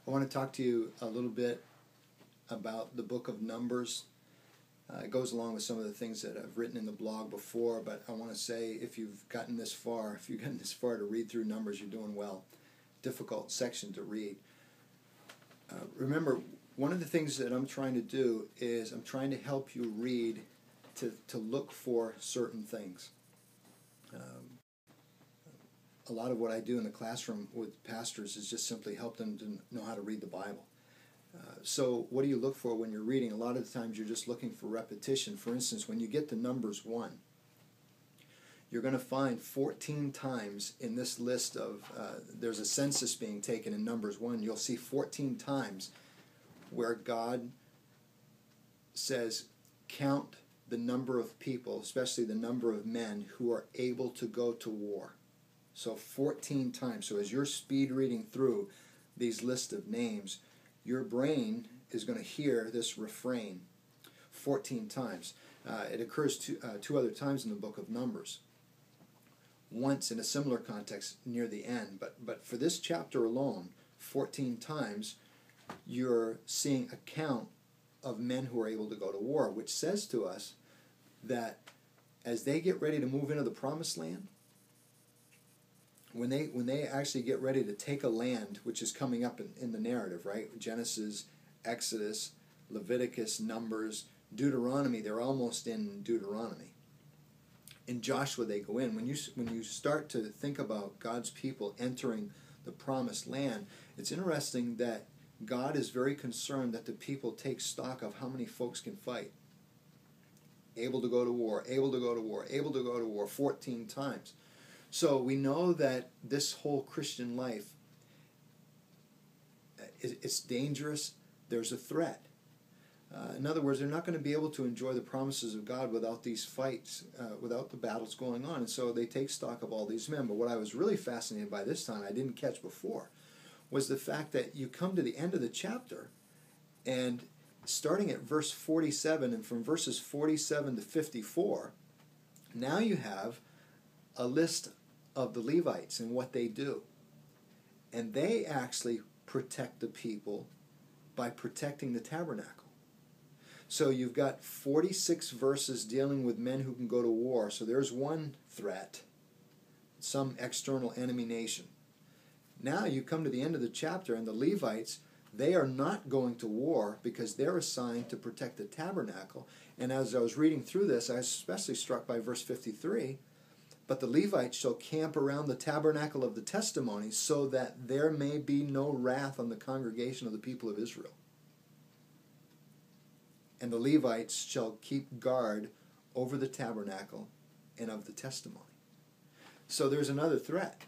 I want to talk to you a little bit about the book of Numbers. It goes along with some of the things that I've written in the blog before, but I want to say if you've gotten this far to read through Numbers, you're doing well. Difficult section to read. Remember, one of the things that I'm trying to do is I'm trying to help you read to look for certain things. A lot of what I do in the classroom with pastors is just simply help them to know how to read the Bible. So what do you look for when you're reading? A lot of the times you're just looking for repetition. For instance, when you get to Numbers 1, you're going to find 14 times in this list of, there's a census being taken in Numbers 1, you'll see 14 times where God says, count the number of people, especially the number of men who are able to go to war. So 14 times. So as you're speed reading through these lists of names, your brain is going to hear this refrain 14 times. It occurs two other times in the book of Numbers. Once in a similar context near the end. But for this chapter alone, 14 times, you're seeing a count of men who are able to go to war, which says to us that as they get ready to move into the promised land, when they actually get ready to take a land, which is coming up in the narrative, right? Genesis, Exodus, Leviticus, Numbers, Deuteronomy, they're almost in Deuteronomy. In Joshua they go in. When you start to think about God's people entering the promised land, it's interesting that God is very concerned that the people take stock of how many folks can fight. Able to go to war, able to go to war, able to go to war 14 times. So we know that this whole Christian life, it's dangerous. There's a threat. In other words, they're not going to be able to enjoy the promises of God without these fights, without the battles going on. And so they take stock of all these men. But what I was really fascinated by this time, I didn't catch before, was the fact that you come to the end of the chapter, and starting at verse 47, and from verses 47 to 54, now you have a list of the Levites and what they do. And they actually protect the people by protecting the tabernacle. So you've got 46 verses dealing with men who can go to war. So there's one threat, some external enemy nation. Now you come to the end of the chapter, and the Levites, they are not going to war because they're assigned to protect the tabernacle. And as I was reading through this, I was especially struck by verse 53, but the Levites shall camp around the tabernacle of the testimony so that there may be no wrath on the congregation of the people of Israel. And the Levites shall keep guard over the tabernacle and of the testimony. So there's another threat.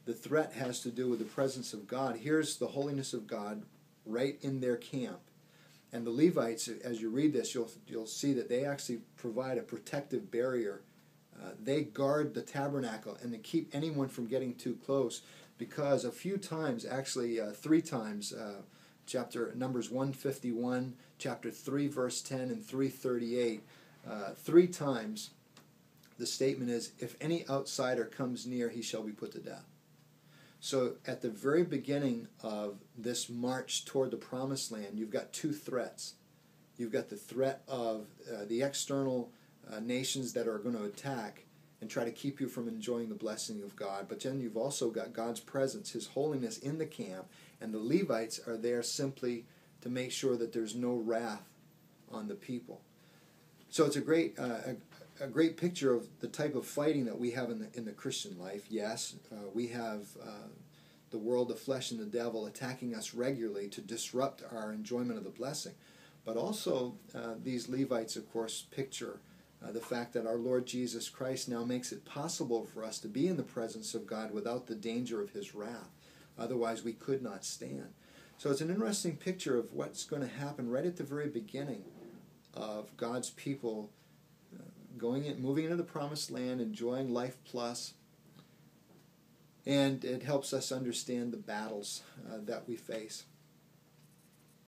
The threat has to do with the presence of God. Here's the holiness of God right in their camp. And the Levites, as you read this, you'll see that they actually provide a protective barrier. They guard the tabernacle and they keep anyone from getting too close, because a few times, actually 3 times, chapter Numbers 151, chapter 3 verse 10 and 3:38, 3 times the statement is, if any outsider comes near, he shall be put to death. So at the very beginning of this march toward the promised land, you've got 2 threats. You've got the threat of the external nations that are going to attack and try to keep you from enjoying the blessing of God. But then you've also got God's presence, His holiness in the camp, and the Levites are there simply to make sure that there's no wrath on the people. So it's a great picture of the type of fighting that we have in the Christian life. Yes, we have the world, the flesh, and the devil attacking us regularly to disrupt our enjoyment of the blessing. But also, these Levites, of course, picture the fact that our Lord Jesus Christ now makes it possible for us to be in the presence of God without the danger of His wrath. Otherwise, we could not stand. So it's an interesting picture of what's going to happen right at the very beginning of God's people moving into the promised land, enjoying life plus, and it helps us understand the battles that we face.